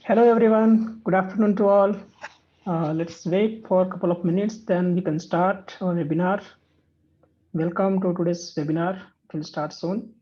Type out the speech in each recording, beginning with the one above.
Hello everyone, good afternoon to all. Let's wait for a couple of minutes, then we can start our webinar. Welcome to today's webinar. It will start soon.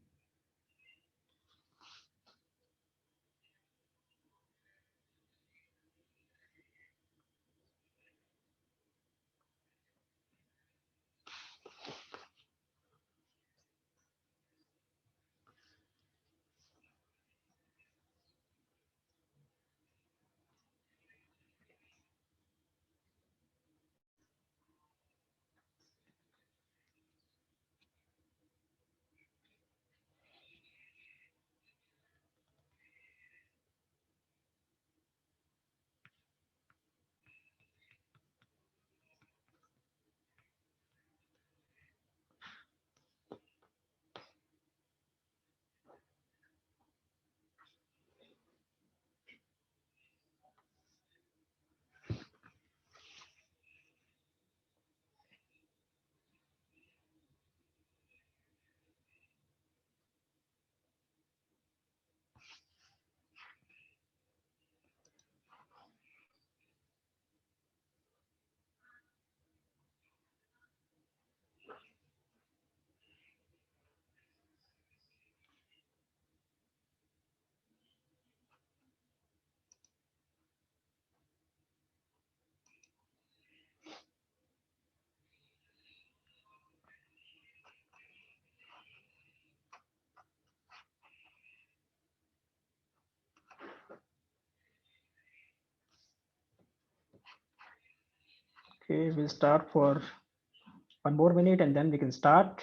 Okay, we'll start for one more minute and then we can start.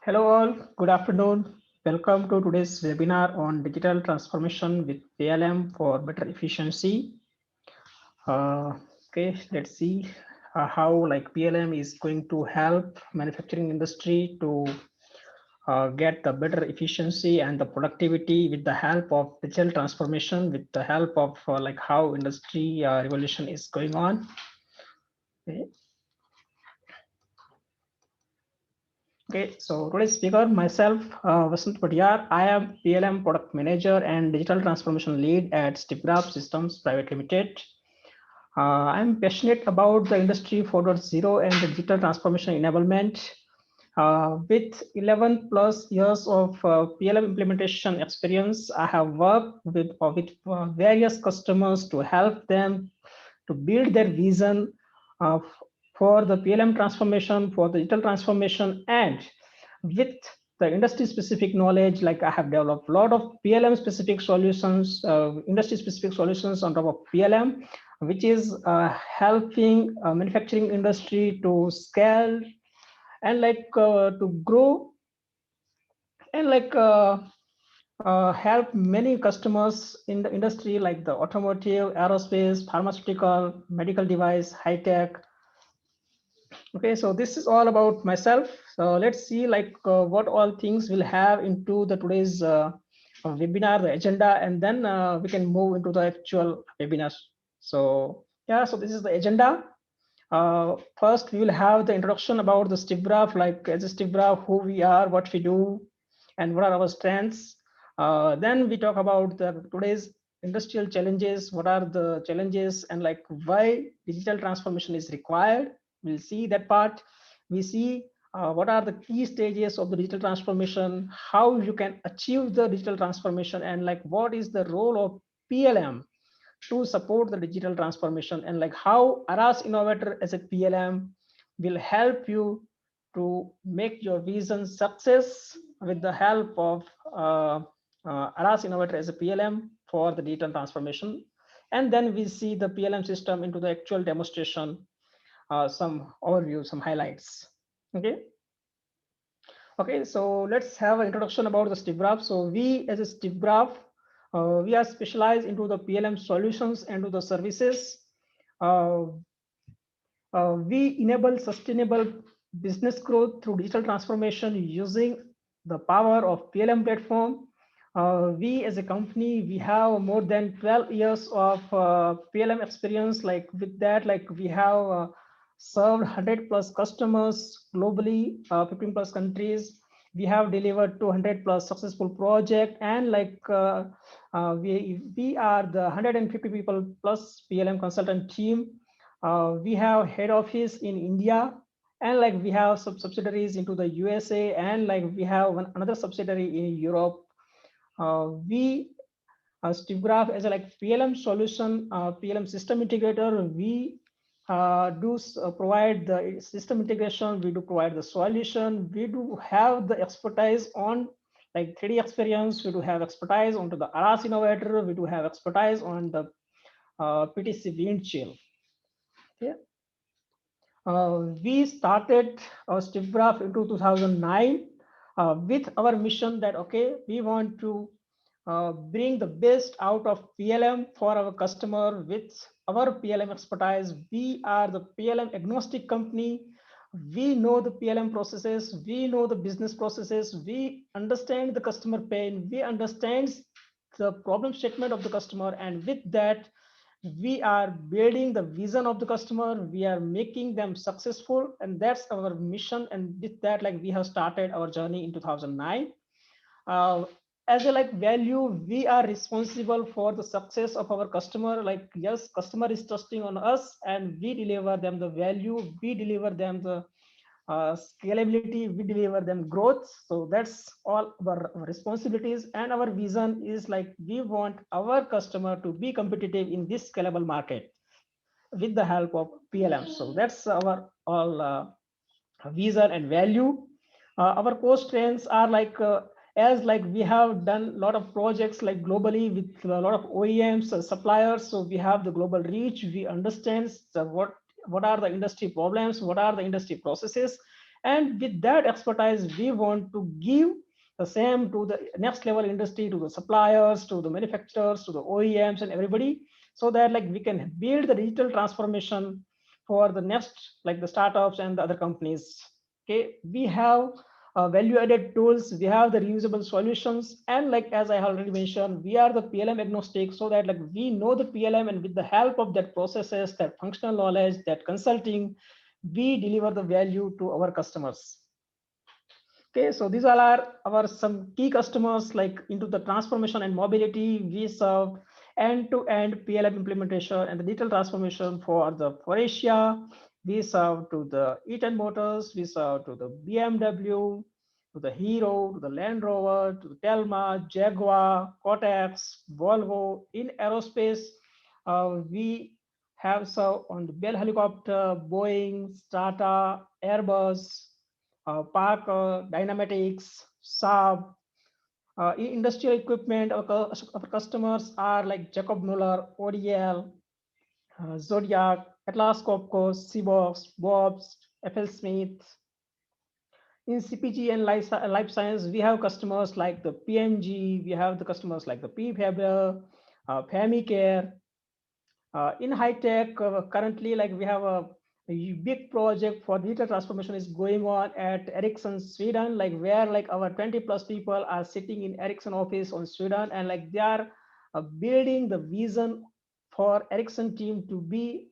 Hello all, good afternoon. Welcome to today's webinar on digital transformation with PLM for better efficiency. Okay, let's see how like PLM is going to help manufacturing industry to get the better efficiency and the productivity with the help of digital transformation, with the help of like how industry revolution is going on. Okay. Okay, so today's speaker, myself, Vasant Padiyar. I am PLM product manager and digital transformation lead at StepGraph Systems Private Limited. I'm passionate about the industry 4.0 and the digital transformation enablement. With 11 plus years of PLM implementation experience, I have worked with various customers to help them to build their vision for the PLM transformation, for the digital transformation, and with the industry specific knowledge, like I have developed a lot of PLM specific solutions, industry specific solutions on top of PLM, which is helping manufacturing industry to scale and like to grow and like help many customers in the industry like the automotive, aerospace, pharmaceutical, medical device, high tech. Okay, so this is all about myself. So let's see like what all things we'll have into the today's webinar, the agenda, and then we can move into the actual webinar. So yeah, so this is the agenda. First, we will have the introduction about the StepGraph, like as a StepGraph, who we are, what we do, and what are our strengths. Then we talk about the today's industrial challenges, what are the challenges, and like why digital transformation is required. We'll see that part. We see what are the key stages of the digital transformation, how you can achieve the digital transformation, and like what is the role of PLM to support the digital transformation, and like how Aras Innovator as a PLM will help you to make your vision success with the help of Aras Innovator as a PLM for the digital transformation. And then we see the PLM system into the actual demonstration, some overview, some highlights. Okay. Okay, so let's have an introduction about the StiffGraph. So we as a StiffGraph, we are specialized into the PLM solutions and to the services. Uh, we enable sustainable business growth through digital transformation using the power of PLM platform. We as a company, we have more than 12 years of PLM experience. Like with that, like we have served 100 plus customers globally, 15 plus countries. We have delivered 200 plus successful project, and like we are the 150 people plus PLM consultant team. We have head office in India, and like we have subsidiaries into the USA, and like we have another subsidiary in Europe. We StiffGraph as a like PLM solution, PLM system integrator. We do provide the system integration. We do provide the solution. We do have the expertise on like 3D experience. We do have expertise onto the Aras Innovator. We do have expertise on the PTC Windchill. Yeah. We started StiffGraph into 2009 with our mission that, okay, we want to bring the best out of PLM for our customer with our PLM expertise. We are the PLM agnostic company. We know the PLM processes. We know the business processes. We understand the customer pain. We understand the problem statement of the customer. And with that, we are building the vision of the customer. We are making them successful, and that's our mission. And with that, like we have started our journey in 2009. As a like value, we are responsible for the success of our customer. Like, yes, customer is trusting on us, and we deliver them the value. We deliver them the scalability, we deliver them growth. So that's all our responsibilities, and our vision is like we want our customer to be competitive in this scalable market with the help of PLM. So that's our all vision and value. Our core strengths are like as like we have done a lot of projects like globally with a lot of OEMs, suppliers. So we have the global reach. We understand what are the industry problems, what are the industry processes, and with that expertise, we want to give the same to the next level industry, to the suppliers, to the manufacturers, to the OEMs, and everybody, so that like we can build the digital transformation for the next like the startups and the other companies. Okay, we have value added tools, we have the reusable solutions, and like as I already mentioned, we are the PLM agnostic, so that like we know the PLM, and with the help of that processes, that functional knowledge, that consulting, we deliver the value to our customers. Okay, so these all are our some key customers like into the transformation and mobility. We serve end-to-end PLM implementation and the digital transformation for the Faurecia. We serve to the Eaton Motors. We serve to the BMW, to the Hero, to the Land Rover, to the Telma, Jaguar, Cortex, Volvo. In aerospace, we have served on the Bell Helicopter, Boeing, Tata, Airbus, Parker, Dynamatics, Saab. In industrial equipment, our customers are like Jacob Muller, ODL, Zodiac, Atlas Copco, Seabox, Bob's, FL Smith. In CPG and life science, we have customers like the PMG, we have the customers like the PFabr, Famicare. In high tech, currently, like we have a big project for digital transformation is going on at Ericsson Sweden, like where like our 20 plus people are sitting in Ericsson office on Sweden, and like they are building the vision for Ericsson team to be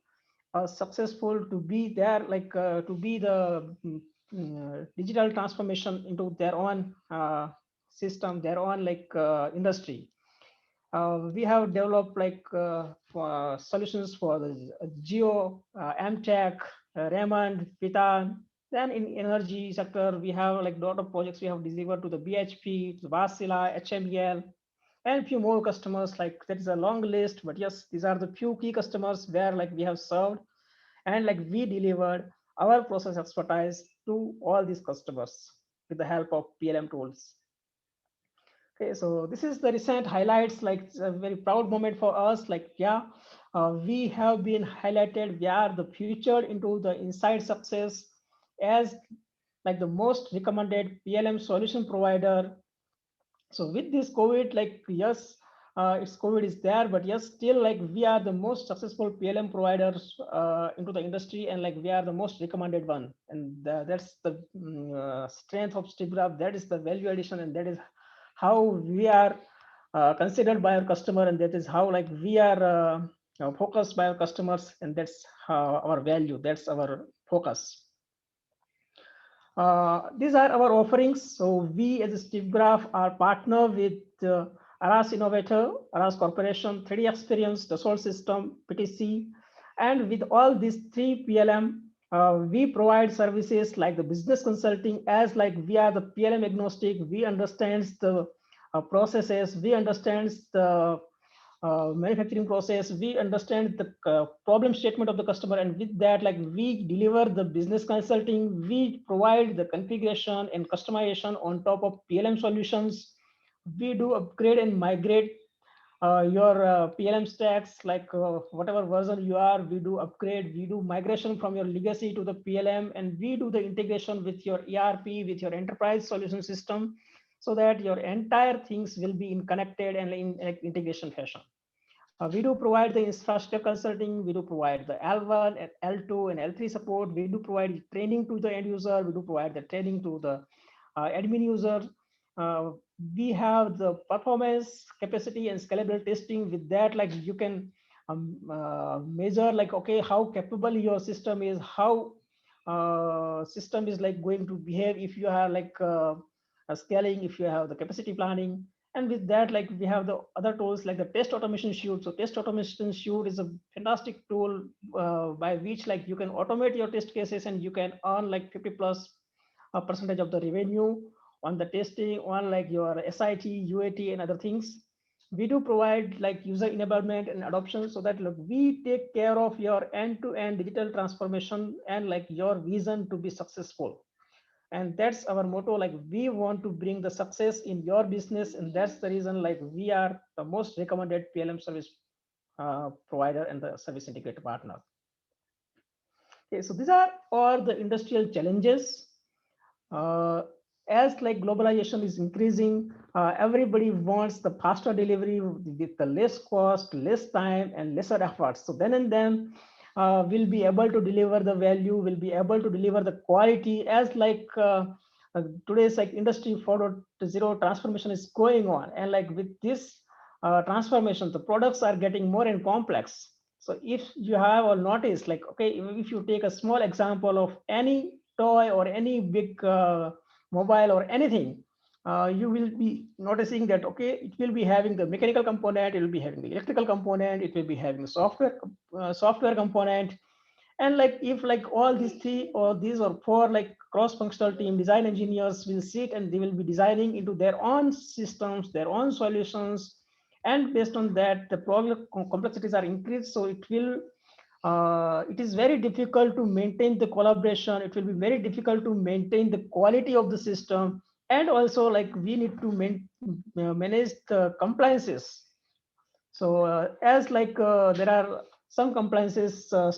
successful, to be there, like to be the digital transformation into their own system, their own like industry. We have developed like for solutions for the Geo, Amtech, Raymond, Pitan. Then in energy sector, we have like lot of projects we have delivered to the BHP, to the Vasila, HMEL, and few more customers. Like that is a long list, but yes, these are the few key customers where like we have served and like we delivered our process expertise to all these customers with the help of PLM tools. Okay, so this is the recent highlights. Like it's a very proud moment for us. Like, yeah, we have been highlighted. We are the future into the inside success as like the most recommended PLM solution provider. So with this COVID, like yes, it's COVID is there, but yes, still like we are the most successful PLM providers into the industry, and like we are the most recommended one, and that's the strength of StepGraph. That is the value addition, and that is how we are considered by our customer, and that is how like we are focused by our customers, and that's our value. That's our focus. These are our offerings. So we as a StepGraph are partner with Aras Innovator, Aras Corporation, 3D Experience, Dassault System, PTC, and with all these three PLM, we provide services like the business consulting as like we are the PLM agnostic. We understand the processes, we understand the manufacturing process, we understand the problem statement of the customer, and with that like we deliver the business consulting, we provide the configuration and customization on top of PLM solutions. We do upgrade and migrate your PLM stacks, like whatever version you are, we do upgrade, we do migration from your legacy to the PLM, and we do the integration with your ERP, with your enterprise solution system, so that your entire things will be in connected and in like, integration fashion. We do provide the infrastructure consulting, we do provide the L1 and L2 and L3 support, we do provide training to the end user, we do provide the training to the admin user. Uh, we have the performance, capacity, and scalable testing. With that, like you can measure like, okay, how capable your system is, how system is like going to behave if you have like scaling, if you have the capacity planning. And with that, like we have the other tools like the test automation suite. So test automation suite is a fantastic tool by which like you can automate your test cases, and you can earn like 50 plus percentage of the revenue on the testing, on like your SIT, UAT, and other things. We do provide like user enablement and adoption, so that look, we take care of your end-to-end digital transformation and like your vision to be successful. And that's our motto, like we want to bring the success in your business, and that's the reason like we are the most recommended PLM service provider and the service integrator partner. Okay, so these are all the industrial challenges. uh, as like globalization is increasing, everybody wants the faster delivery with the less cost, less time, and lesser efforts. So then and then will be able to deliver the value, will be able to deliver the quality as like today's like industry 4.0 transformation is going on. And like with this transformation, the products are getting more and complex. So if you have or noticed, like, okay, if you take a small example of any toy or any big mobile or anything, you will be noticing that, okay, it will be having the mechanical component, it will be having the electrical component, it will be having the software component. And like if like all these three or these or four like cross-functional team design engineers will sit and they will be designing into their own systems, their own solutions, and based on that the problem complexities are increased. So it is very difficult to maintain the collaboration, it will be very difficult to maintain the quality of the system, and also like we need to manage the compliances. So as like there are some compliances uh,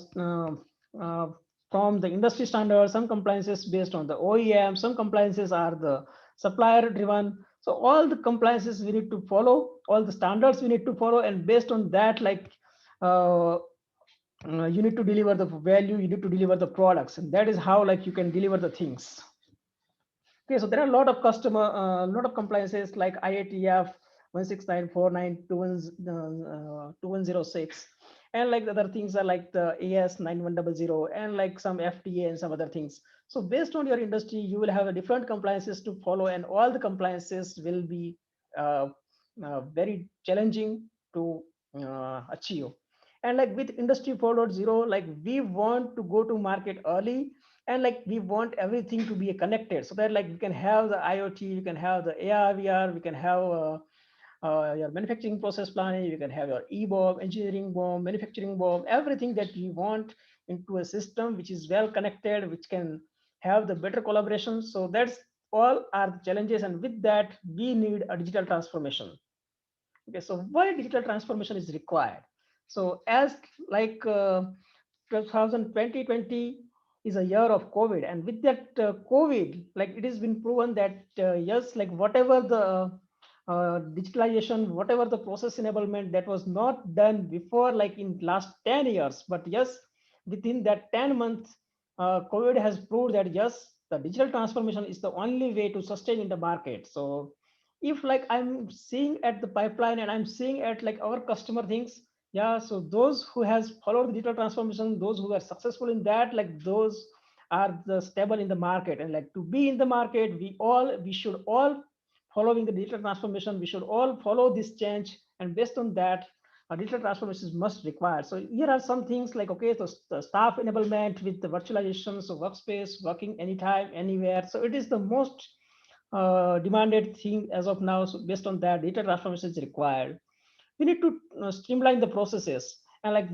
from the industry standards, some compliances based on the OEM, some compliances are the supplier driven. So all the compliances we need to follow, all the standards we need to follow, and based on that, like uh, you need to deliver the value, you need to deliver the products, and that is how like you can deliver the things. Okay, so there are a lot of lot of compliances like IATF 169492106, and like the other things are like the AS 9100 and like some FTA and some other things. So based on your industry, you will have a different compliances to follow, and all the compliances will be very challenging to achieve. And like with industry 4.0, like we want to go to market early, and like we want everything to be connected, so that like we can have the IoT, you can have the AR VR, we can have your manufacturing process planning, you can have your EBOM, engineering BOM, manufacturing BOM, everything that we want into a system which is well connected, which can have the better collaboration. So that's all are the challenges, and with that we need a digital transformation. Okay, so why digital transformation is required? So as like 2020 is a year of COVID, and with that COVID, like it has been proven that yes, like whatever the digitalization, whatever the process enablement that was not done before, like in last 10 years, but yes, within that 10 months, COVID has proved that yes, the digital transformation is the only way to sustain in the market. So if like I'm seeing at the pipeline and I'm seeing at like our customer things, yeah, so those who has followed the digital transformation, those who are successful in that, like those are the stable in the market. And like to be in the market, we should all following the digital transformation, we should all follow this change, and based on that a digital transformation is must required. So here are some things like, okay, so the staff enablement with the virtualization, so workspace working anytime anywhere, so it is the most demanded thing as of now. So based on that, data transformation is required. We need to streamline the processes. And like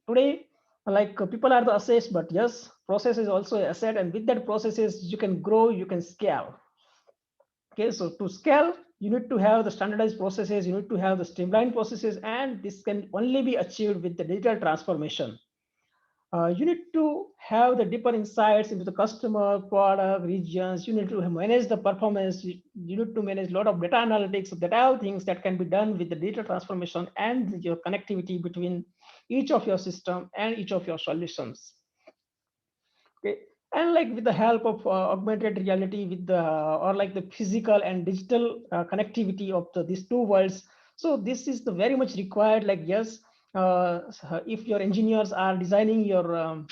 today, like people are the assets, but yes, process is also an asset. And with that processes, you can grow, you can scale. Okay, so to scale, you need to have the standardized processes, you need to have the streamlined processes, and this can only be achieved with the digital transformation. You need to have the deeper insights into the customer, product, regions. You need to manage the performance. You need to manage a lot of data analytics. So that are things that can be done with the data transformation and your connectivity between each of your system and each of your solutions. Okay, and like with the help of augmented reality, with the or like the physical and digital connectivity of these two worlds. So this is the very much required. Like yes, if your engineers are designing your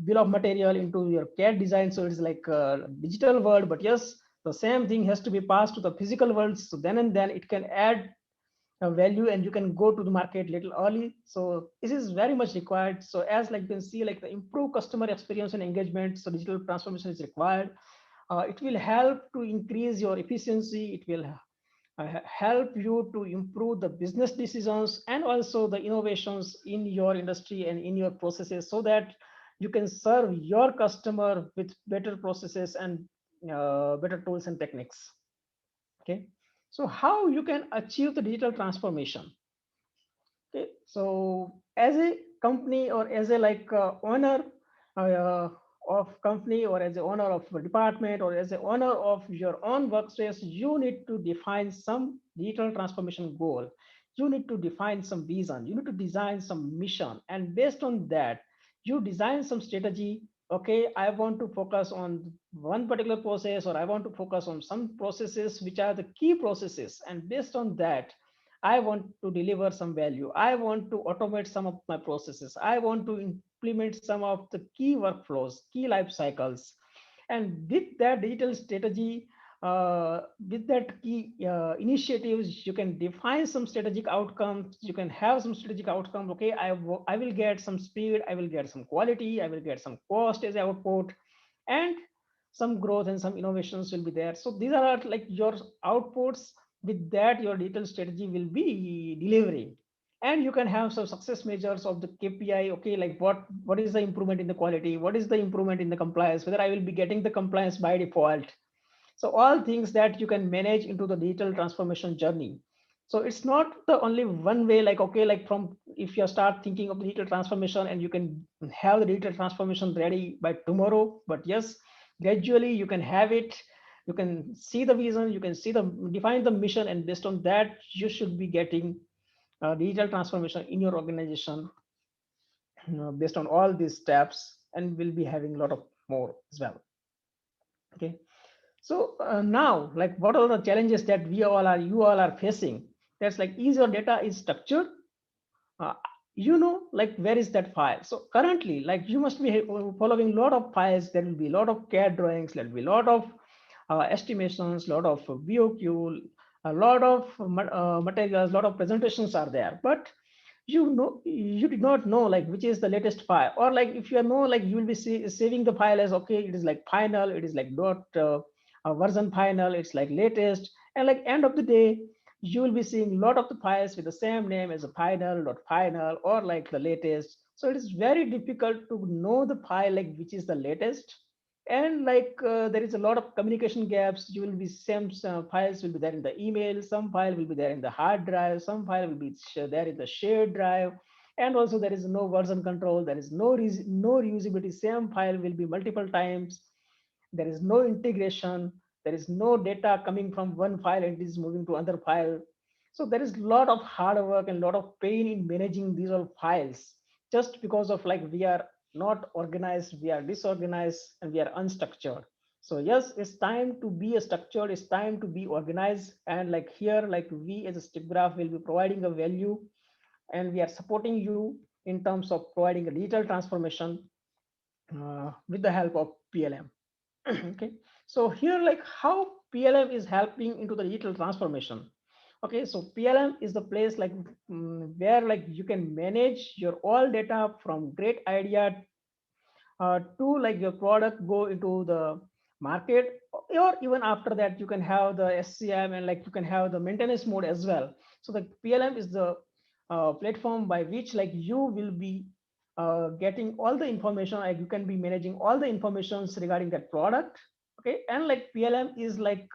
bill of material into your CAD design, so it's like a digital world, but yes, the same thing has to be passed to the physical world. So then and then it can add value, and you can go to the market little early. So this is very much required. So as like you can see, like the improve customer experience and engagement, so digital transformation is required. It will help to increase your efficiency. It will help you to improve the business decisions and also the innovations in your industry and in your processes, so that you can serve your customer with better processes and better tools and techniques. Okay, so how you can achieve the digital transformation? Okay, so as a company or as a like owner uh, of company, or as a owner of a department, or as a owner of your own workspace, you need to define some digital transformation goal. You need to define some vision. You need to design some mission, and based on that, you design some strategy. Okay, I want to focus on one particular process, or I want to focus on some processes which are the key processes, and based on that I want to deliver some value. I want to automate some of my processes. I want to implement some of the key workflows, key life cycles. And with that digital strategy, with that key initiatives, you can define some strategic outcomes. You can have some strategic outcome. Okay, I will get some speed. I will get some quality. I will get some cost as output, and some growth and some innovations will be there. So these are like your outputs. With that, your digital strategy will be delivering, and you can have some success measures of the KPI. Okay, like what is the improvement in the quality, what is the improvement in the compliance, whether I will be getting the compliance by default. So all things that you can manage into the digital transformation journey. So it's not the only one way, like okay, like from if you start thinking of digital transformation and you can have the digital transformation ready by tomorrow, but yes, gradually you can have it. You can see the vision, you can see the define the mission, and based on that you should be getting digital transformation in your organization, based on all these steps, and we'll be having a lot of more as well. Okay, so now, like, what are the challenges that you all are facing? That's like, is your data is structured? Uh, like, where is that file? So currently, like, you must be following a lot of files. There will be a lot of CAD drawings. There will be a lot of estimations, a lot of VOQ, a lot of materials, a lot of presentations are there, but you did not know like which is the latest file, or like if you know like you will be saving the file as okay, it is like final, it is like dot version final, it's like latest, and like end of the day you will be seeing a lot of the files with the same name as a final, dot final, or like the latest. So it is very difficult to know the file like which is the latest. And like there is a lot of communication gaps. You will be some files will be there in the email, some file will be there in the hard drive, some file will be there in the shared drive, and also there is no version control, there is no reusability. Same file will be multiple times, there is no integration, there is no data coming from one file and it is moving to another file. So there is a lot of hard work and a lot of pain in managing these all files, just because of like we are not organized, we are disorganized, and we are unstructured. So yes, it's time to be a structured, it's time to be organized. And like here, like we as a StepGraph will be providing a value, and we are supporting you in terms of providing a digital transformation with the help of PLM. Okay, so here like how PLM is helping into the digital transformation. Okay, so PLM is the place like where like you can manage your all data from great idea to like your product go into the market, or even after that you can have the SCM, and like you can have the maintenance mode as well. So the PLM is the platform by which like you will be getting all the information, like you can be managing all the informations regarding that product. Okay, and like PLM is like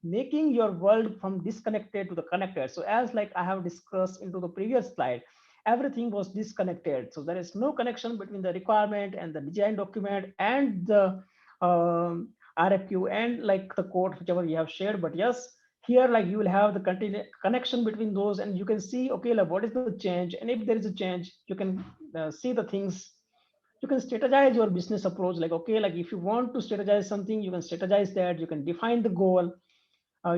making your world from disconnected to the connected. So as like I have discussed into the previous slide, everything was disconnected. So there is no connection between the requirement and the design document and the RFQ and like the code, whichever you have shared. But yes, here like you will have the connection between those, and you can see, okay, like what is the change? And if there is a change, you can see the things. You can strategize your business approach. Like, okay, like if you want to strategize something, you can strategize that, you can define the goal,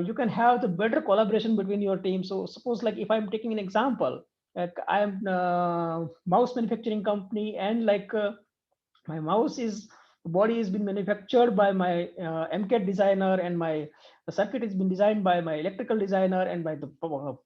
you can have the better collaboration between your team. So suppose like if I'm taking an example, like I'm mouse manufacturing company, and like my mouse is body has been manufactured by my MCAT designer, and my the circuit has been designed by my electrical designer, and by the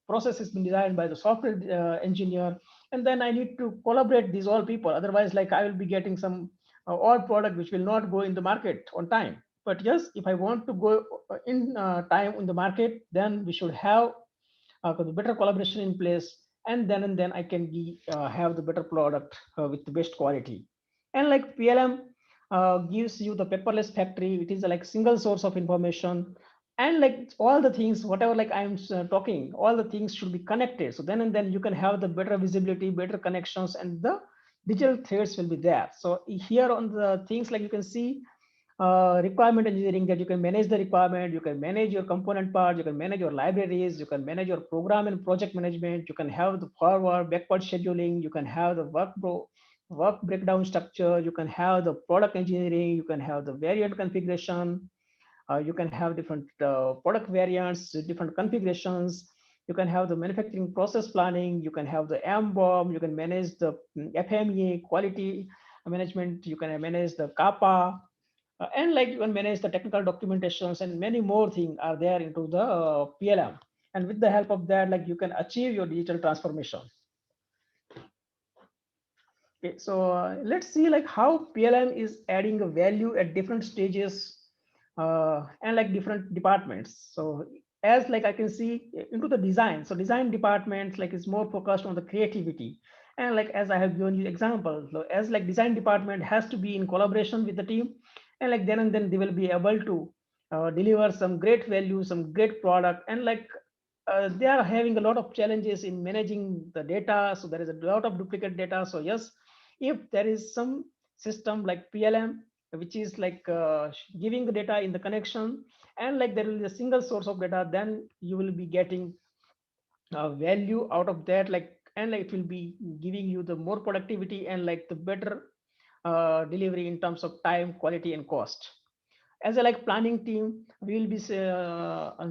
process has been designed by the software engineer. And then I need to collaborate these all people, otherwise like I will be getting some odd product which will not go in the market on time. But yes, if I want to go in time in the market, then we should have the better collaboration in place, and then I can be have the better product with the best quality. And like PLM gives you the paperless factory. It is like single source of information, and like all the things whatever like I'm talking, all the things should be connected. So then you can have the better visibility, better connections, and the digital threads will be there. So here on the things like you can see requirement engineering, that you can manage the requirement, you can manage your component parts, you can manage your libraries, you can manage your program and project management, you can have the forward backward scheduling, you can have the work breakdown structure, you can have the product engineering, you can have the variant configuration, you can have different product variants, different configurations, you can have the manufacturing process planning, you can have the MBOM, you can manage the FMEA quality management, you can manage the kappa, and like you can manage the technical documentations, and many more things are there into the PLM. And with the help of that, like you can achieve your digital transformation. Okay, so let's see like how PLM is adding a value at different stages and like different departments. So as like I can see into the design, so design departments like is more focused on the creativity. And like as I have given you examples, so as like design department has to be in collaboration with the team, and like then they will be able to deliver some great value, some great product. And like they are having a lot of challenges in managing the data. So there is a lot of duplicate data. So yes, if there is some system like PLM, which is like giving the data in the connection, and like there will be a single source of data, then you will be getting value out of that. Like, and like it will be giving you the more productivity and like the better delivery in terms of time, quality, and cost. As a like planning team, we will be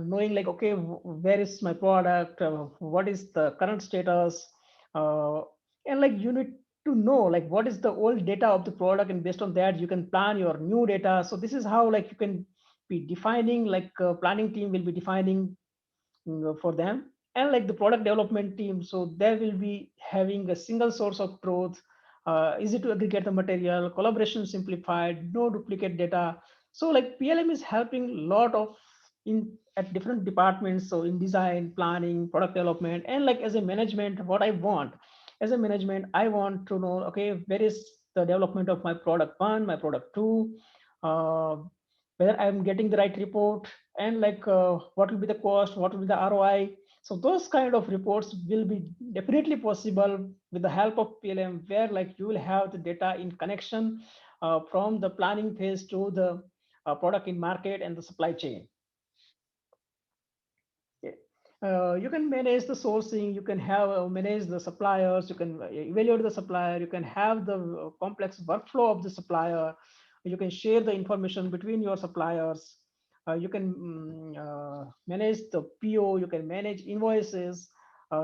knowing like, okay, where is my product, what is the current status, uh, and like you need to know like what is the old data of the product, and based on that you can plan your new data. So this is how like you can be defining, like planning team will be defining for them. And like the product development team, so they will be having a single source of truth, easy to aggregate the material, collaboration simplified, no duplicate data. So like PLM is helping a lot of in at different departments, so in design, planning, product development. And like as a management, what I want as a management, I want to know, okay, where is the development of my product one, my product two, uh, whether I'm getting the right report, and like what will be the cost, what will be the ROI. So those kind of reports will be definitely possible with the help of PLM, where like you will have the data in connection from the planning phase to the product in market and the supply chain. Yeah. You can manage the sourcing, you can have manage the suppliers, you can evaluate the supplier, you can have the complex workflow of the supplier, you can share the information between your suppliers, you can manage the PO, you can manage invoices,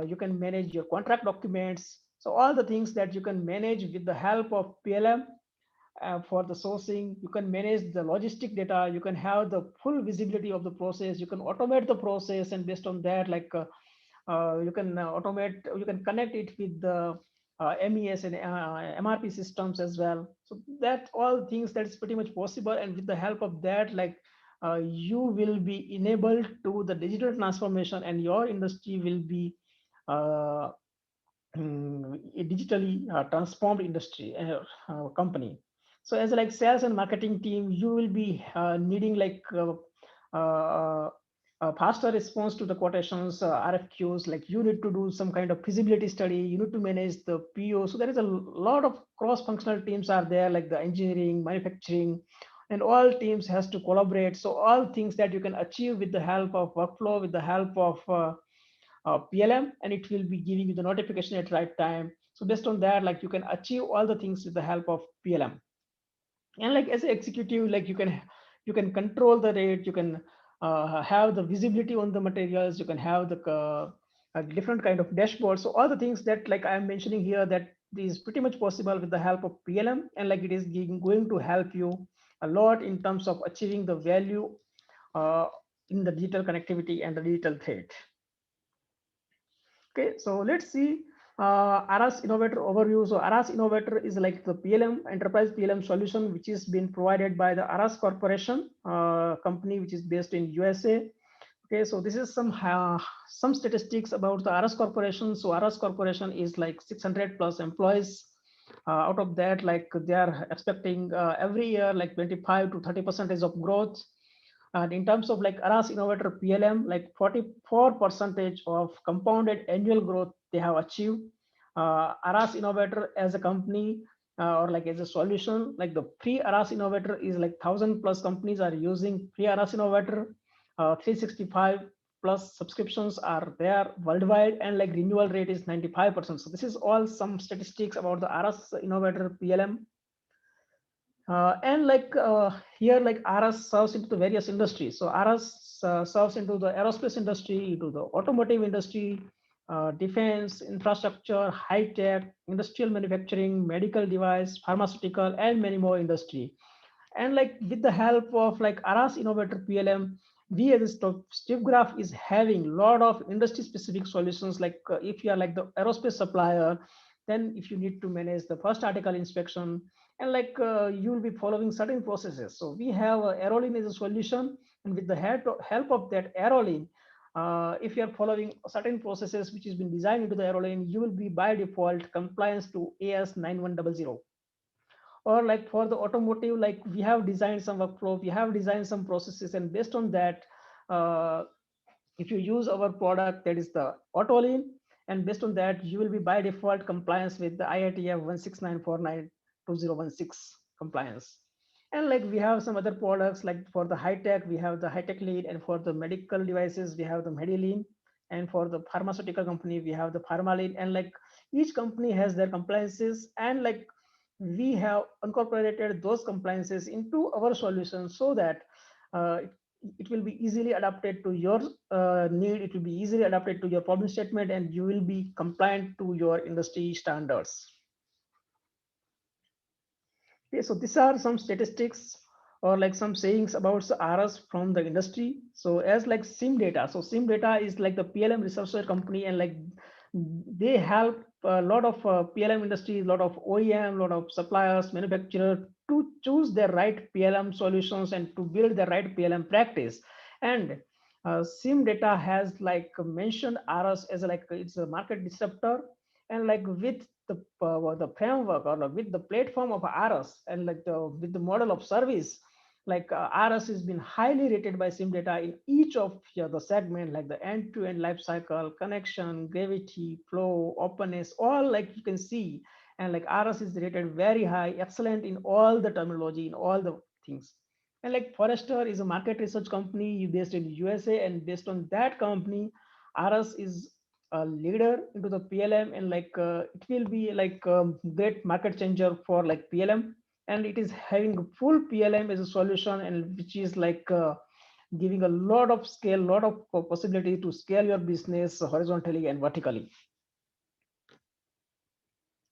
you can manage your contract documents. So all the things that you can manage with the help of PLM. For the sourcing, you can manage the logistic data, you can have the full visibility of the process, you can automate the process, and based on that, like you can automate, you can connect it with the MES and MRP systems as well. So that all things that is pretty much possible, and with the help of that, like you will be enabled to the digital transformation, and your industry will be uh, a digitally transformed industry company. So as like sales and marketing team, you will be needing like uh, a faster response to the quotations, RFQs. Like you need to do some kind of feasibility study, you need to manage the PO. So there is a lot of cross-functional teams are there, like the engineering, manufacturing, and all teams has to collaborate. So all things that you can achieve with the help of workflow, with the help of PLM, and it will be giving you the notification at right time. So based on that, like you can achieve all the things with the help of PLM. And like as an executive, like you can control the rate, you can have the visibility on the materials, you can have the a different kind of dashboard. So all the things that like I'm mentioning here, that is pretty much possible with the help of PLM, and like it is going to help you a lot in terms of achieving the value uh, in the digital connectivity and the digital thread. Okay, so let's see ARAS Innovator overview. So ARAS Innovator is like the PLM enterprise PLM solution, which is being provided by the ARAS Corporation company, which is based in USA. Okay, so this is some statistics about the ARAS Corporation. So ARAS Corporation is like 600 plus employees. Out of that, like they are expecting every year like 25 to 30% of growth. And in terms of like ARAS Innovator PLM, like 44% of compounded annual growth they have achieved. ARAS Innovator as a company or like as a solution, like the free ARAS Innovator is like 1,000 plus companies are using free ARAS Innovator. 365 plus subscriptions are there worldwide, and like renewal rate is 95%. So this is all some statistics about the ARAS Innovator PLM. And like here, like ARAS serves into the various industries. So ARAS serves into the aerospace industry, into the automotive industry, defense, infrastructure, high tech, industrial manufacturing, medical device, pharmaceutical, and many more industry. And like with the help of like ARAS Innovator PLM, we as a Stiffgraph is having a lot of industry specific solutions. Like if you are like the aerospace supplier, then if you need to manage the first article inspection, and like you will be following certain processes. So we have Aeroline as a solution, and with the help of that Aeroline, if you are following certain processes which has been designed into the Aeroline, you will be by default compliance to AS 9100. Or like for the automotive, like we have designed some workflow, we have designed some processes, and based on that, uh, if you use our product, that is the AutoLean, and based on that, you will be by default compliance with the IATF 16949-2016 compliance. And like we have some other products, like for the high tech, we have the high tech lead, and for the medical devices, we have the MediLean, and for the pharmaceutical company, we have the PharmaLean, and like each company has their compliances, and like we have incorporated those compliances into our solution so that it will be easily adapted to your need, it will be easily adapted to your problem statement, and you will be compliant to your industry standards. Okay, so these are some statistics or like some sayings about the RS from the industry. So as like SIM data. So SIM data is like the PLM researcher company, and like they help a lot of PLM industries, a lot of OEM, a lot of suppliers, manufacturer to choose their right PLM solutions and to build the right PLM practice. And SIM data has like mentioned RS as like it's a market disruptor, and like with the framework or like with the platform of RS and like with the model of service, like RS has been highly rated by SIM data in each of the segment, like the end-to-end life cycle, connection, gravity, flow, openness, all like you can see. And like RS is rated very high, excellent in all the terminology, in all the things. And like Forrester is a market research company based in USA, and based on that company, RS is a leader into the PLM, and like it will be like great market changer for like PLM, and it is having full PLM as a solution, and which is like giving a lot of scale, lot of possibility to scale your business horizontally and vertically.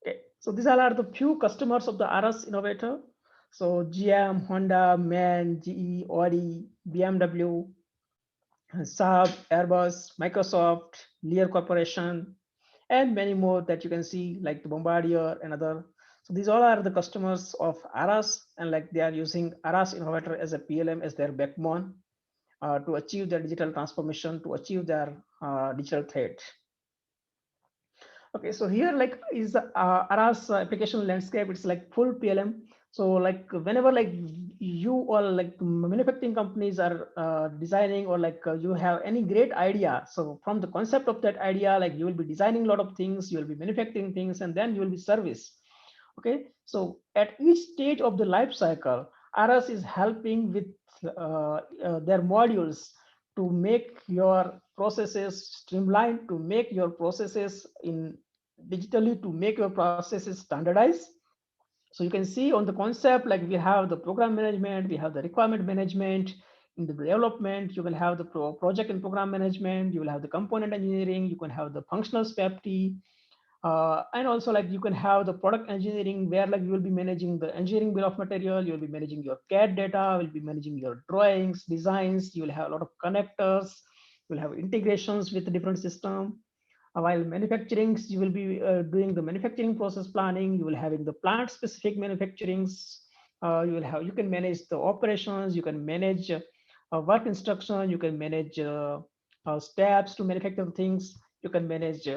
Okay. So these all are the few customers of the RS Innovator. So GM, Honda, MAN, GE, Audi, BMW, Saab, Airbus, Microsoft, Lear Corporation, and many more that you can see, like the Bombardier and other. So these all are the customers of Aras, and like they are using Aras Innovator as a PLM as their backbone to achieve their digital transformation, to achieve their digital thread. Okay, so here like is Aras application landscape. It's like full PLM. So like whenever like you or like manufacturing companies are designing, or like you have any great idea, so from the concept of that idea, like you will be designing a lot of things, you will be manufacturing things, and then you will be service. Okay, so at each stage of the life cycle, Aras is helping with their modules to make your processes streamlined, to make your processes in digitally, to make your processes standardized. So you can see on the concept, like we have the program management, we have the requirement management. In the development, you will have the project and program management, you will have the component engineering, you can have the functional safety, and also like you can have the product engineering, where like you will be managing the engineering bill of material, you will be managing your CAD data, will be managing your drawings, designs, you will have a lot of connectors, you will have integrations with the different system. While manufacturing, you will be doing the manufacturing process planning, you will having the plant specific manufacturings, you can manage the operations, you can manage work instruction, you can manage steps to manufacture things, you can manage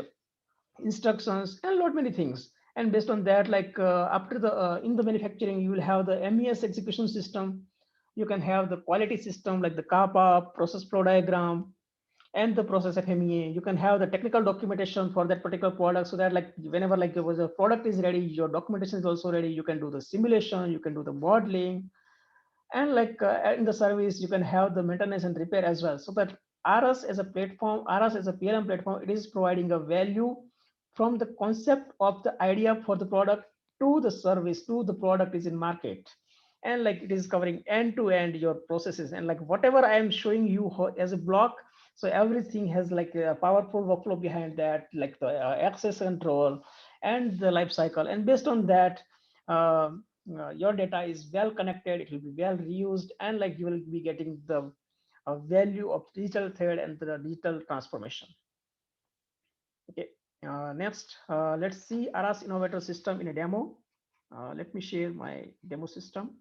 instructions, and a lot many things. And based on that, like after the in the manufacturing, you will have the MES execution system, you can have the quality system like the kappa process flow diagram, and the process FMEA. You can have the technical documentation for that particular product, so that like whenever like there was a product is ready, your documentation is also ready, you can do the simulation, you can do the modeling. And like in the service, you can have the maintenance and repair as well. So that RS as a platform, RS as a PLM platform, it is providing a value from the concept of the idea for the product to the service to the product is in market. And like it is covering end to end your processes, and like whatever I am showing you as a block, so everything has like a powerful workflow behind that, like the access control and the life cycle. And based on that, your data is well connected, it will be well reused, and like you will be getting the value of digital thread and the digital transformation. Okay, next, let's see Aras Innovator system in a demo. Let me share my demo system.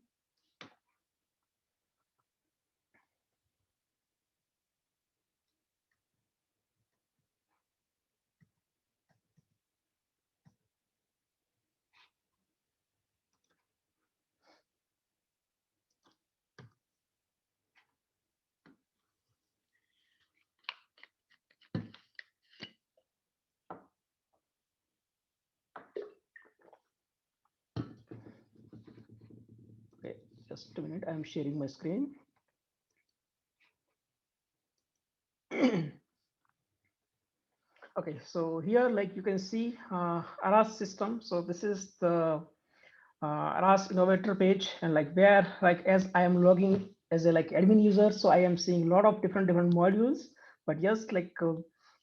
Okay, just a minute, I'm sharing my screen. Okay, so here like you can see Aras system. So this is the Aras Innovator page, and like where like as I am logging as a like admin user, so I am seeing a lot of different modules. But yes, like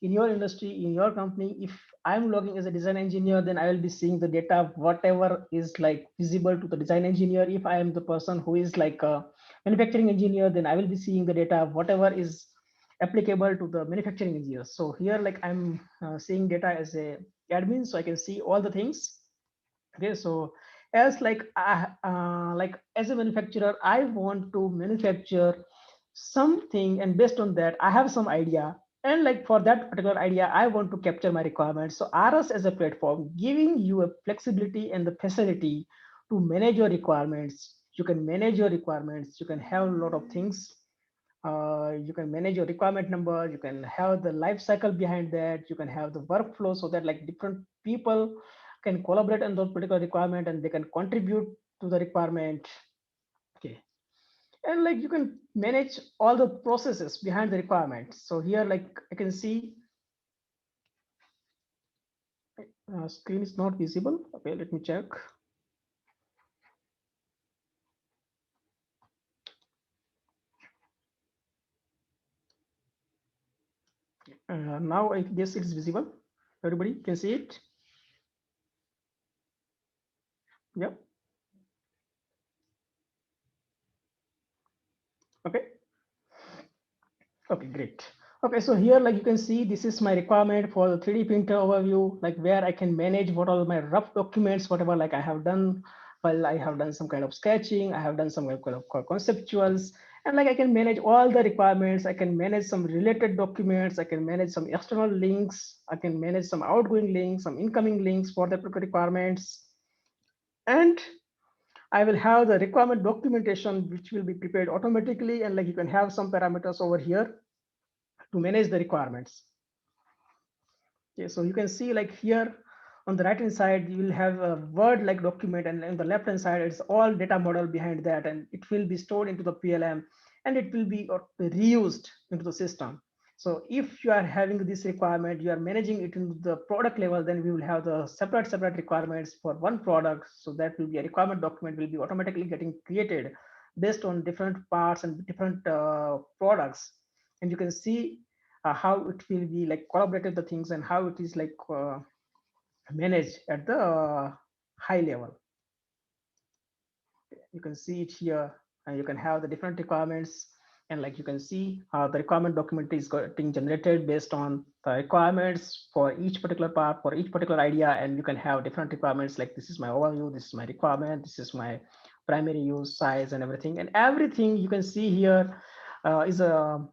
in your industry, in your company, if I'm logging as a design engineer, then I will be seeing the data, whatever is like visible to the design engineer. If I am the person who is like a manufacturing engineer, then I will be seeing the data, whatever is applicable to the manufacturing engineer. So here, like I'm seeing data as a admin, so I can see all the things. Okay, so as like as a manufacturer, I want to manufacture something, and based on that I have some idea, and like for that particular idea I want to capture my requirements. So RS as a platform giving you a flexibility and the facility to manage your requirements. You can manage your requirements, you can have a lot of things. You can manage your requirement number, you can have the life cycle behind that, you can have the workflow, so that like different people can collaborate on those particular requirement and they can contribute to the requirement. Okay, and like you can manage all the processes behind the requirements. So here, like I can see screen is not visible. Okay, let me check. Now I guess it is visible. Everybody can see it. Yep. Okay. Okay, great. Okay, so here, like you can see, this is my requirement for the 3D printer overview, like where I can manage what all my rough documents, whatever like I have done. Well, I have done some kind of sketching, I have done some kind of conceptuals, and like I can manage all the requirements. I can manage some related documents. I can manage some external links. I can manage some outgoing links, some incoming links for the requirements. And I will have the requirement documentation, which will be prepared automatically. And like you can have some parameters over here to manage the requirements. Okay, so you can see like here on the right hand side, you will have a word like document, and on the left hand side, it's all data model behind that, and it will be stored into the PLM and it will be reused into the system. So if you are having this requirement, you are managing it into the product level, then we will have the separate requirements for one product. So that will be a requirement document will be automatically getting created based on different parts and different products. And you can see how it will be like collaborated the things and how it is like managed at the high level. You can see it here, and you can have the different requirements, and like you can see the requirement document is getting generated based on the requirements for each particular part, for each particular idea. And you can have different requirements, like this is my overview, this is my requirement, this is my primary use size and everything. And everything you can see here is a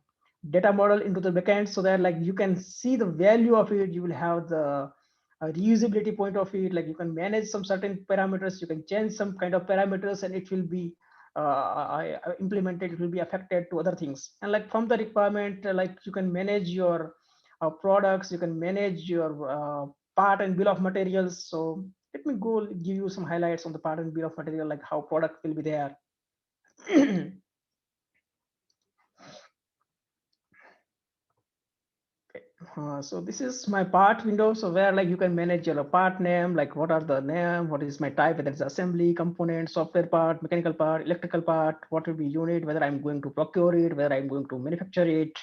data model into the backend, so that like you can see the value of it. You will have the reusability point of it, like you can manage some certain parameters, you can change some kind of parameters, and it will be implemented, it will be affected to other things. And like from the requirement, like you can manage your products, you can manage your part and bill of materials. So let me go give you some highlights on the part and bill of material, like how product will be there. So this is my part window. So where like you can manage your part name, like what are the name, what is my type, whether it's assembly, component, software part, mechanical part, electrical part, what will be unit, whether I'm going to procure it, whether I'm going to manufacture it,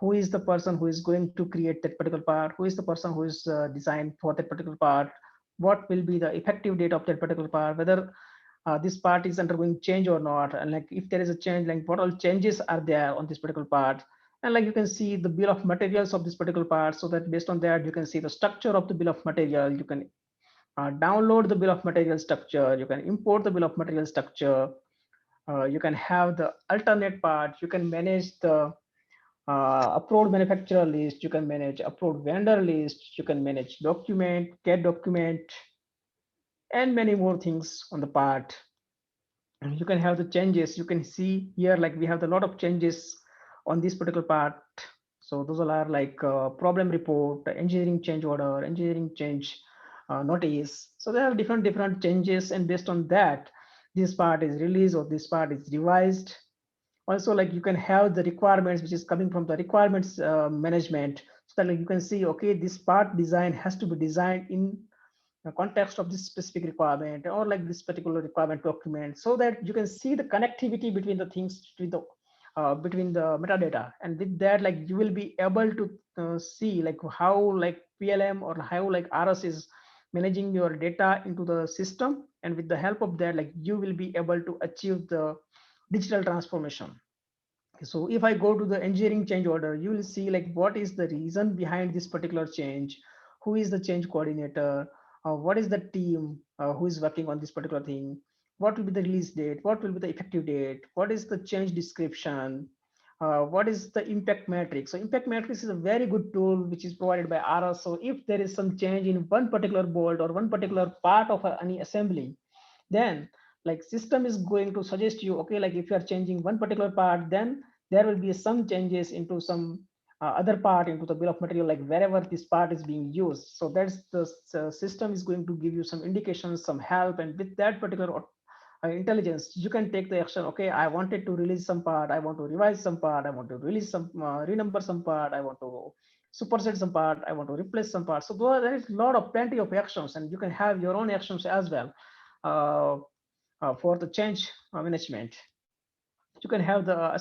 who is the person who is going to create that particular part, who is the person who is designed for that particular part, what will be the effective date of that particular part, whether this part is undergoing change or not, and like if there is a change, like what all changes are there on this particular part. And like you can see the bill of materials of this particular part, so that based on that you can see the structure of the bill of material. You can download the bill of material structure, you can import the bill of material structure, you can have the alternate part, you can manage the approved manufacturer list, you can manage approved vendor list, you can manage document, get document, and many more things on the part. And you can have the changes. You can see here, like we have a lot of changes on this particular part. So those all are like problem report, engineering change order, engineering change notice. So there are different changes, and based on that, this part is released or this part is revised. Also, like you can have the requirements which is coming from the requirements management, so that like you can see, okay, this part design has to be designed in the context of this specific requirement, or like this particular requirement document, so that you can see the connectivity between the things, between the between the metadata, and with that, like you will be able to see like how like PLM or how like RS is managing your data into the system, and with the help of that, like you will be able to achieve the digital transformation. So if I go to the engineering change order, you will see like what is the reason behind this particular change, who is the change coordinator, what is the team who is working on this particular thing, what will be the release date, what will be the effective date, what is the change description, what is the impact matrix. So impact matrix is a very good tool which is provided by ARA. So if there is some change in one particular bolt or one particular part of any assembly, then like system is going to suggest you, okay, like if you are changing one particular part, then there will be some changes into some other part into the bill of material, like wherever this part is being used. So that's the system is going to give you some indications, some help, and with that particular intelligence, you can take the action. Okay, I wanted to release some part, I want to revise some part, I want to release some renumber some part, I want to superset some part, I want to replace some part. So there is a lot of plenty of actions, and you can have your own actions as well uh, for the change management. You can have the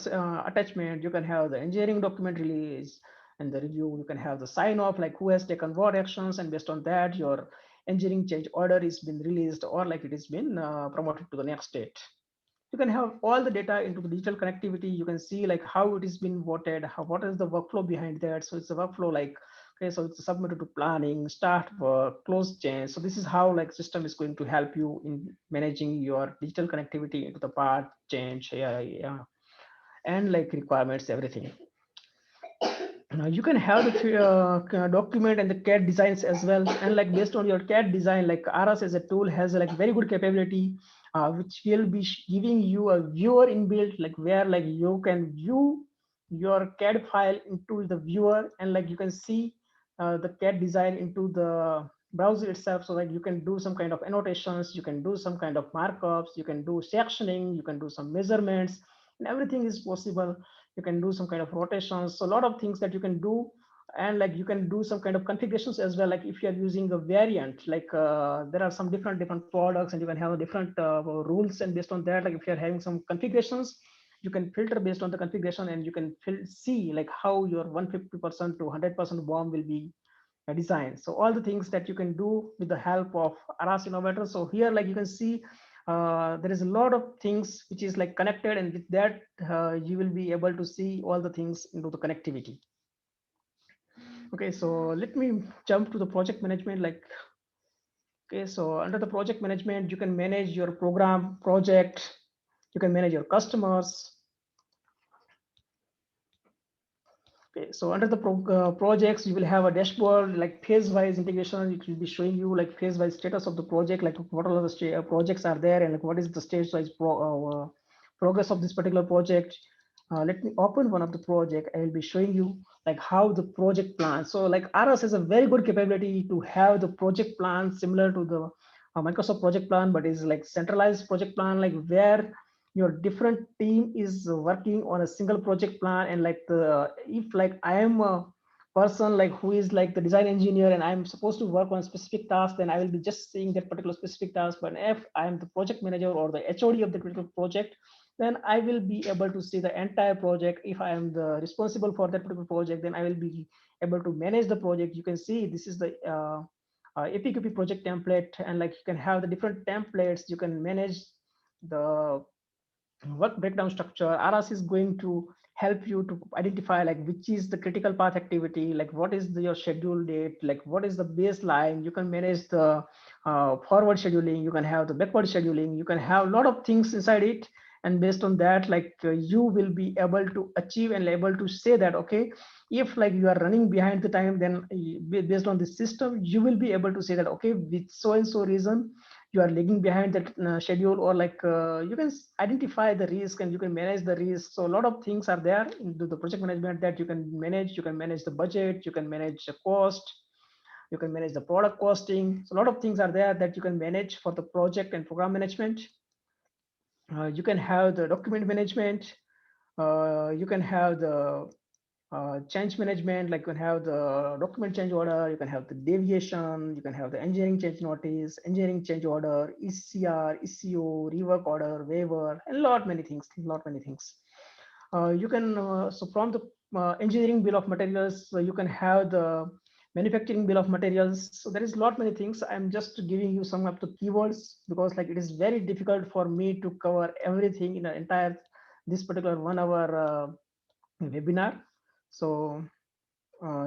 attachment, you can have the engineering document release and the review, you can have the sign off, like who has taken what actions, and based on that your engineering change order is been released, or like it has been promoted to the next state. You can have all the data into the digital connectivity. You can see like how it is been voted, what is the workflow behind that. So it's a workflow like, okay, so it's submitted to planning, start work, close change. So this is how like system is going to help you in managing your digital connectivity into the part change, yeah, and like requirements, everything. You can have the document and the CAD designs as well, and like based on your CAD design, like ARAS as a tool has like very good capability, which will be giving you a viewer inbuilt, like where like you can view your CAD file into the viewer, and like you can see the CAD design into the browser itself. So like you can do some kind of annotations, you can do some kind of markups, you can do sectioning, you can do some measurements, and everything is possible. You can do some kind of rotations, so a lot of things that you can do. And like you can do some kind of configurations as well, like if you are using a variant, like there are some different products, and you can have different rules, and based on that, like if you're having some configurations, you can filter based on the configuration, and you can see like how your 150% to 100% BOM will be designed. So all the things that you can do with the help of ARAS Innovator. So here like you can see there is a lot of things which is like connected, and with that you will be able to see all the things into the connectivity. Okay, so let me jump to the project management. Like, okay, so under the project management, you can manage your program project, you can manage your customers. Okay, so under the projects, you will have a dashboard, like phase-wise integration. It will be showing you like phase-wise status of the project, like what all the projects are there, and like what is the stage-wise progress of this particular project. Let me open one of the project. I will be showing you like how the project plan. So like ARAS has a very good capability to have the project plan similar to the Microsoft project plan, but is like centralized project plan, like where your different team is working on a single project plan. And like the if like I am a person like who is like the design engineer, and I'm supposed to work on a specific task, then I will be just seeing that particular specific task. But if I am the project manager or the HOD of the particular project, then I will be able to see the entire project. If I am the responsible for that particular project, then I will be able to manage the project. You can see this is the APQP project template, and like you can have the different templates. You can manage the work breakdown structure. ARAS is going to help you to identify like which is the critical path activity, like what is your schedule date, like what is the baseline. You can manage the forward scheduling, you can have the backward scheduling, you can have a lot of things inside it. And based on that, like you will be able to achieve and able to say that, okay, if like you are running behind the time, then based on the system, you will be able to say that, okay, with so and so reason you are lagging behind that schedule, or like you can identify the risk and you can manage the risk. So a lot of things are there into the project management that you can manage. You can manage the budget, you can manage the cost, you can manage the product costing. So a lot of things are there that you can manage for the project and program management. You can have the document management. You can have the change management, like you can have the document change order, you can have the deviation, you can have the engineering change notice, engineering change order, ECR, ECO, rework order, waiver, and lot many things. You can so from the engineering bill of materials, you can have the manufacturing bill of materials. So there is a lot many things. I'm just giving you some of the keywords because like it is very difficult for me to cover everything in an entire this particular 1 hour webinar. So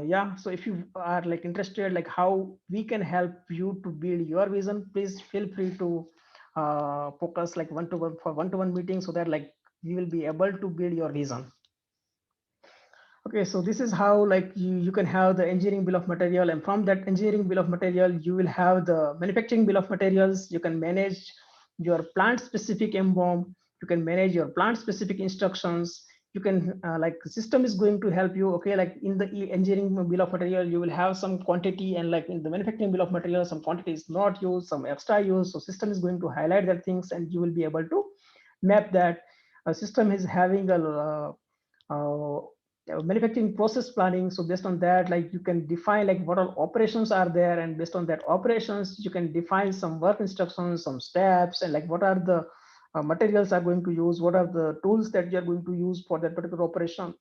yeah, so if you are like interested like how we can help you to build your vision, please feel free to focus like one-to-one for one-to-one meeting so that like you will be able to build your vision. Okay, so this is how like you can have the engineering bill of material, and from that engineering bill of material, you will have the manufacturing bill of materials. You can manage your plant specific MBOM. You can manage your plant specific instructions. You can like the system is going to help you. Okay, like in the engineering bill of material, you will have some quantity, and like in the manufacturing bill of material, some quantity is not used, some extra use. So system is going to highlight that things, and you will be able to map that. A system is having a uh, manufacturing process planning. So based on that, like you can define like what all operations are there, and based on that operations, you can define some work instructions, some steps, and like what are the materials are going to use, what are the tools that you're going to use for that particular operation.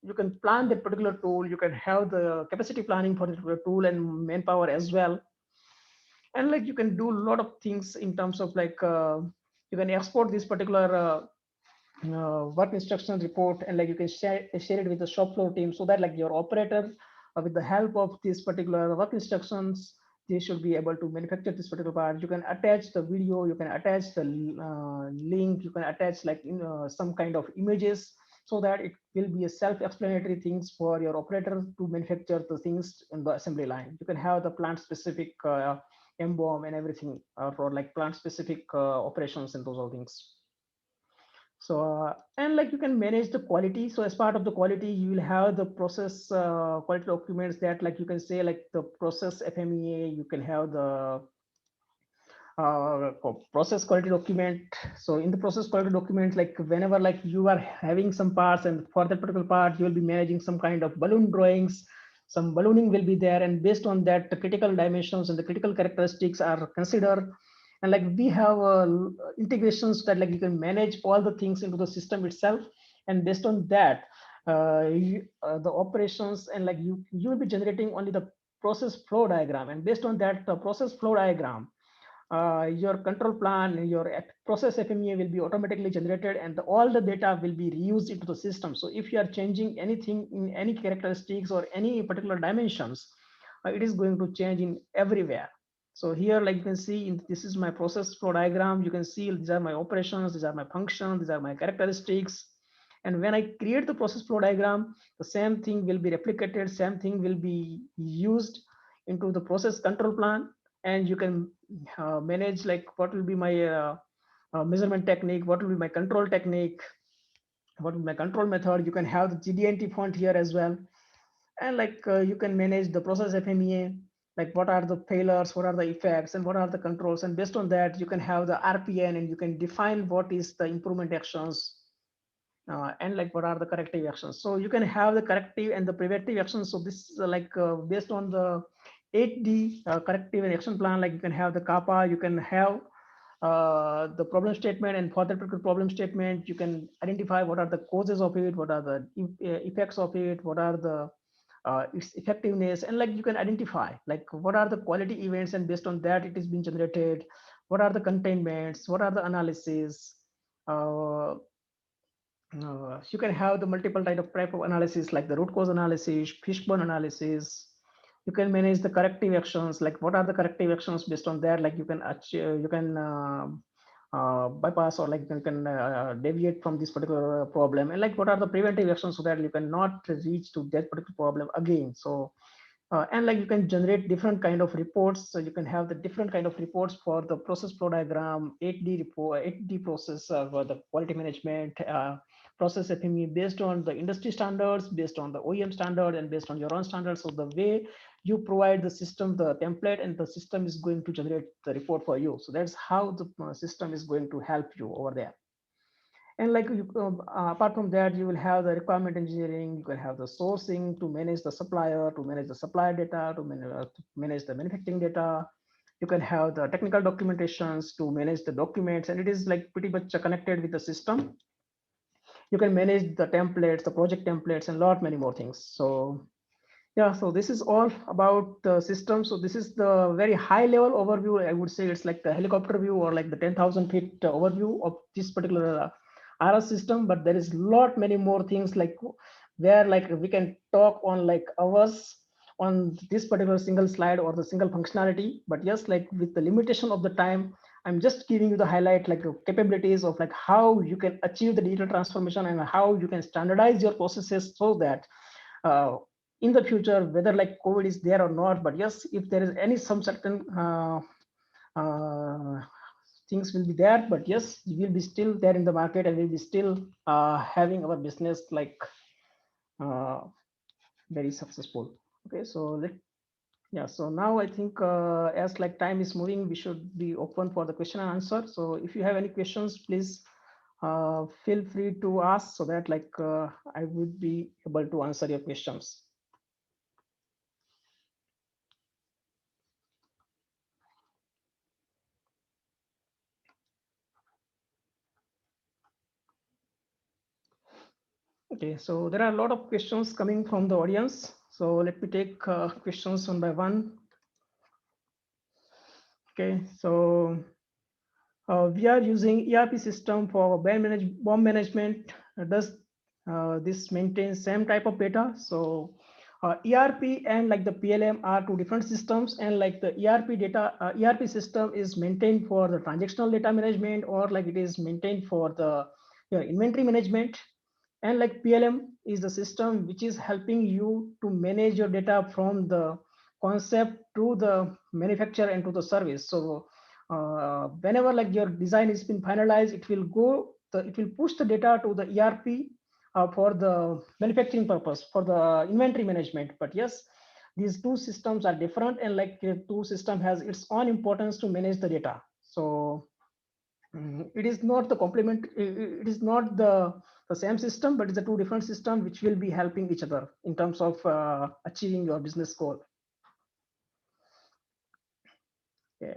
You can plan that particular tool. You can have the capacity planning for that particular tool and manpower as well. And like you can do a lot of things in terms of like you can export this particular work instruction report, and like you can share it with the shop floor team so that like your operator with the help of these particular work instructions, they should be able to manufacture this particular part. You can attach the video, you can attach the link, you can attach like some kind of images so that it will be a self-explanatory things for your operator to manufacture the things in the assembly line. You can have the plant specific MBOM and everything for like plant specific operations and those all things. So and like you can manage the quality. So as part of the quality, you will have the process quality documents that like you can say like the process FMEA. You can have the process quality document. So in the process quality document, like whenever like you are having some parts, and for that particular part you will be managing some kind of balloon drawings, some ballooning will be there, and based on that the critical dimensions and the critical characteristics are considered. And like we have integrations that like you can manage all the things into the system itself, and based on that the operations, and like you will be generating only the process flow diagram, and based on that process flow diagram your control plan, your process FMEA will be automatically generated, and all the data will be reused into the system. So if you are changing anything in any characteristics or any particular dimensions, it is going to change in everywhere. So here, like you can see, this is my process flow diagram. You can see these are my operations, these are my functions, these are my characteristics. And when I create the process flow diagram, the same thing will be replicated, same thing will be used into the process control plan, and you can manage like what will be my measurement technique, what will be my control technique, what will be my control method. You can have the GD&T font here as well, and like you can manage the process FMEA, like what are the failures, what are the effects, and what are the controls. And based on that, you can have the RPN, and you can define what is the improvement actions and like what are the corrective actions. So you can have the corrective and the preventive actions. So this is like based on the 8D corrective and action plan, like you can have the kappa, you can have the problem statement, and for that particular problem statement you can identify what are the causes of it, what are the effects of it, what are the its effectiveness, and like you can identify like what are the quality events, and based on that it is being generated, what are the containments, what are the analysis. You can have the multiple type of analysis like the root cause analysis, fishbone analysis. You can manage the corrective actions, like what are the corrective actions. Based on that, like you can achieve, you can bypass, or like you can deviate from this particular problem, and like what are the preventive actions so that you cannot reach to that particular problem again. So and like you can generate different kind of reports. So you can have the different kind of reports for the process flow diagram, 8D report, 8D process for the quality management, process FME based on the industry standards, based on the OEM standard, and based on your own standards. So the way you provide the system, the template, and the system is going to generate the report for you. So that's how the system is going to help you over there. And like you, apart from that, you will have the requirement engineering. You can have the sourcing to manage the supplier, to manage the supplier data, to manage the manufacturing data. You can have the technical documentations to manage the documents, and it is like pretty much connected with the system. you can manage the templates, the project templates, and a lot many more things. So yeah, so this is all about the system. So this is the very high level overview. I would say it's like the helicopter view or like the 10,000 feet overview of this particular RS system. But there is a lot many more things like where like we can talk on like hours on this particular single slide or the single functionality. But yes, like with the limitation of the time, I'm just giving you the highlight like the capabilities of like how you can achieve the digital transformation and how you can standardize your processes so that uh, in the future, whether like COVID is there or not, but yes, if there is any some certain uh, things will be there, but yes, we will be still there in the market and we'll be still having our business like uh, very successful. Okay, so yeah, so now I think as like time is moving, we should be open for the question and answer. So if you have any questions, please feel free to ask so that like I would be able to answer your questions. Okay, so there are a lot of questions coming from the audience. So let me take questions one by one. Okay, so we are using ERP system for BOM management. Does this maintain same type of data? So ERP and like the PLM are two different systems, and like the ERP system is maintained for the transactional data management, or like it is maintained for the inventory management. And like PLM is the system which is helping you to manage your data from the concept to the manufacturer and to the service. So whenever like your design has been finalized, it will push the data to the ERP for the manufacturing purpose, for the inventory management. But yes, these two systems are different, and like the two system has its own importance to manage the data. So it is not the complement, it is not the same system, but it's a two different system which will be helping each other in terms of achieving your business goal. Okay,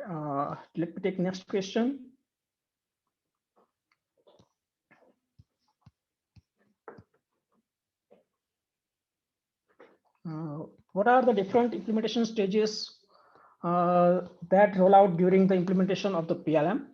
let me take next question. What are the different implementation stages that roll out during the implementation of the PLM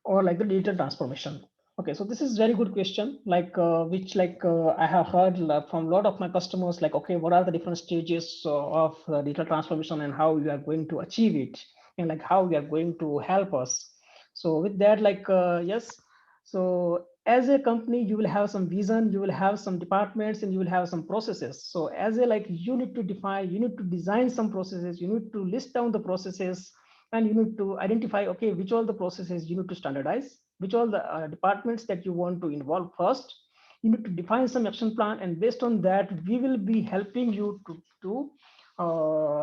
or like the digital transformation? Okay, so this is very good question, like which like I have heard from a lot of my customers, like, okay, what are the different stages of digital transformation and how you are going to achieve it, and like how we are going to help us. So with that, like yes, so as a company, you will have some vision, you will have some departments, and you will have some processes. So as a like you need to define, you need to design some processes, you need to list down the processes, and you need to identify, okay, which all the processes you need to standardize, which all the departments that you want to involve first. You need to define some action plan, and based on that, we will be helping you to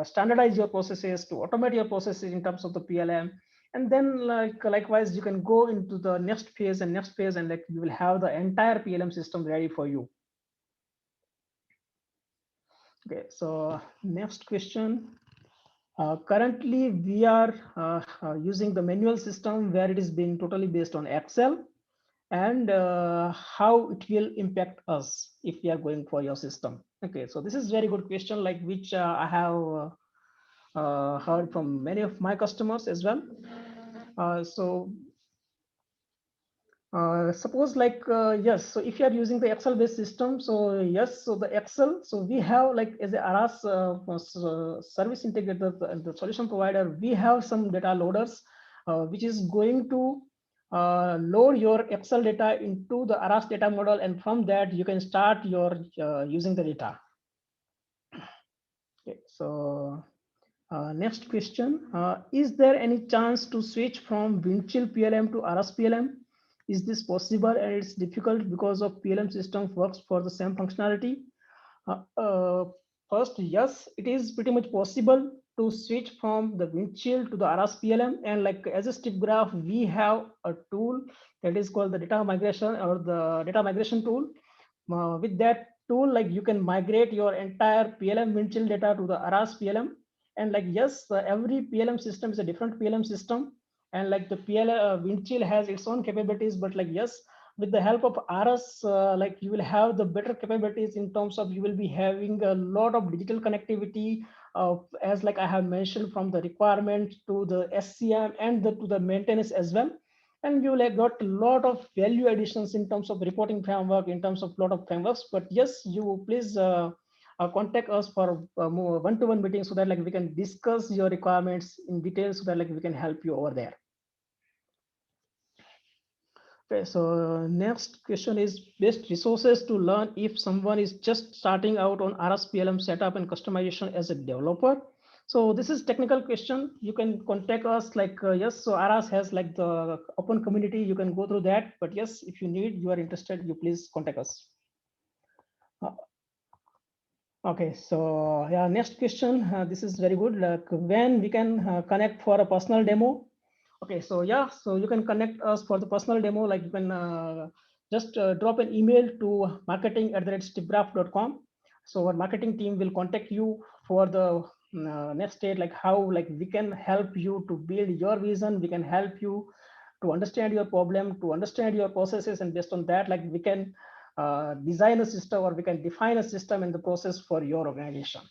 standardize your processes, to automate your processes in terms of the PLM. And then like likewise, you can go into the next phase, and like you will have the entire PLM system ready for you. Okay, so next question. Currently, we are using the manual system where it is being totally based on Excel, and how it will impact us if we are going for your system. Okay, so this is very good question, like which I have heard from many of my customers as well. So suppose like yes, so if you are using the Excel based system, so yes, so the Excel, so we have like as a ARAS service integrator, the solution provider, we have some data loaders which is going to load your Excel data into the ARAS data model, and from that you can start your using the data. Okay, so next question, is there any chance to switch from Windchill PLM to ARAS PLM? Is this possible, and it's difficult because of PLM system works for the same functionality? First, yes, it is pretty much possible to switch from the Windchill to the ARAS PLM. And like as a StipGraph, we have a tool that is called the data migration, or the data migration tool. With that tool, like you can migrate your entire PLM Windchill data to the ARAS PLM. And like yes, every PLM system is a different PLM system, and like the Windchill has its own capabilities, but like yes, with the help of ARAS, like you will have the better capabilities in terms of you will be having a lot of digital connectivity, as like I have mentioned, from the requirement to the SCM and to the maintenance as well. And you will have got a lot of value additions in terms of reporting framework, in terms of lot of frameworks. But yes, you please contact us for more one-to-one meetings so that like we can discuss your requirements in detail so that like we can help you over there. Okay, so next question is best resources to learn if someone is just starting out on ARAS PLM setup and customization as a developer. So this is technical question. You can contact us like, yes, so ARAS has like the open community. You can go through that. But yes, if you need, you are interested, you please contact us. Okay, so yeah, next question. This is very good. Like when we can connect for a personal demo. Okay, so yeah, so you can connect us for the personal demo. Like you can just drop an email to marketing@stiffgraph.com. So our marketing team will contact you for the next stage, like how like we can help you to build your vision. We can help you to understand your problem, to understand your processes, and based on that, like we can design a system or we can define a system in the process for your organization.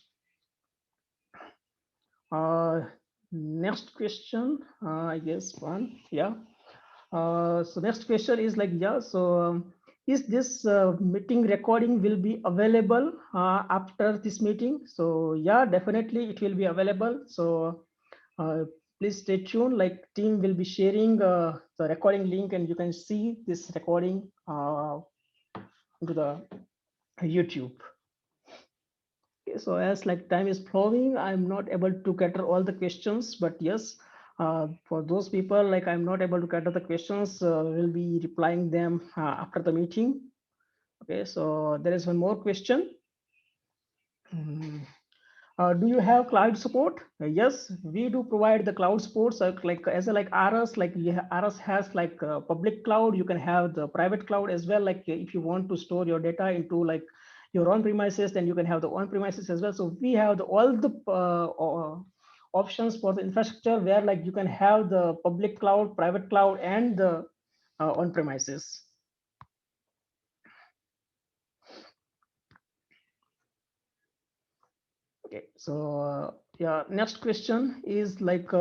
Next question, I guess one, yeah. So next question is like, yeah, so is this meeting recording will be available after this meeting? So yeah, definitely it will be available. So please stay tuned, like team will be sharing the recording link and you can see this recording into the YouTube. Okay, so as like time is flowing, I'm not able to cater all the questions, but yes, for those people like I'm not able to cater the questions, we'll be replying them after the meeting. Okay, so there is one more question. Do you have cloud support? Yes, we do provide the cloud support. So like as a like ARAS, like ARAS has like public cloud. You can have the private cloud as well. Like if you want to store your data into like your on premises, then you can have the on premises as well. So we have all the options for the infrastructure where like you can have the public cloud, private cloud, and the on premises. Okay, so yeah, next question is like,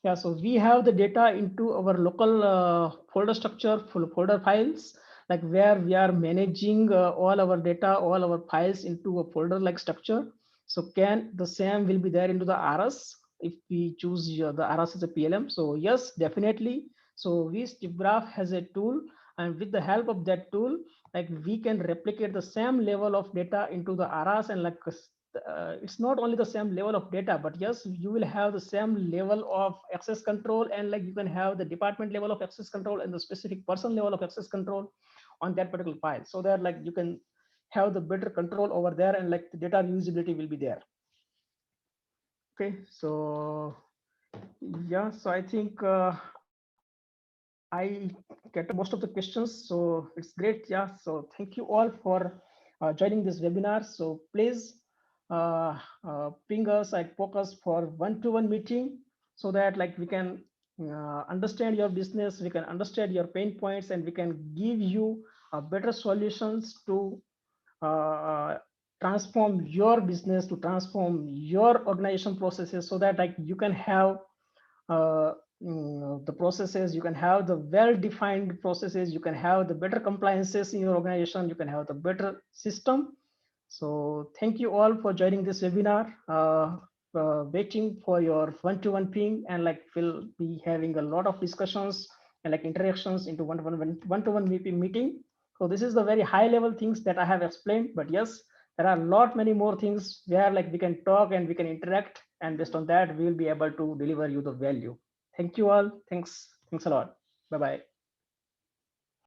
yeah, so we have the data into our local folder structure, folder files, like where we are managing all our data, all our files into a folder like structure. So can the same will be there into the ARAS if we choose the ARAS as a PLM? So yes, definitely. So Stiffgraph has a tool, and with the help of that tool, like we can replicate the same level of data into the ARAS, and like it's not only the same level of data, but yes, you will have the same level of access control, and like you can have the department level of access control and the specific person level of access control on that particular file, so that like you can have the better control over there, and like the data usability will be there. Okay, so yeah, so I think I get most of the questions, so it's great. Yeah, so thank you all for joining this webinar. So please ping us and focus for one-to-one meeting so that like we can understand your business, we can understand your pain points, and we can give you better solutions to transform your business, to transform your organization processes, so that like you can have the processes, you can have the well-defined processes, you can have the better compliances in your organization, you can have the better system. So thank you all for joining this webinar. Waiting for your one-to-one ping, and like we'll be having a lot of discussions and like interactions into one-to-one meeting. So this is the very high level things that I have explained, but yes, there are a lot many more things where like we can talk and we can interact, and based on that we will be able to deliver you the value. Thank you all. Thanks a lot. Bye bye.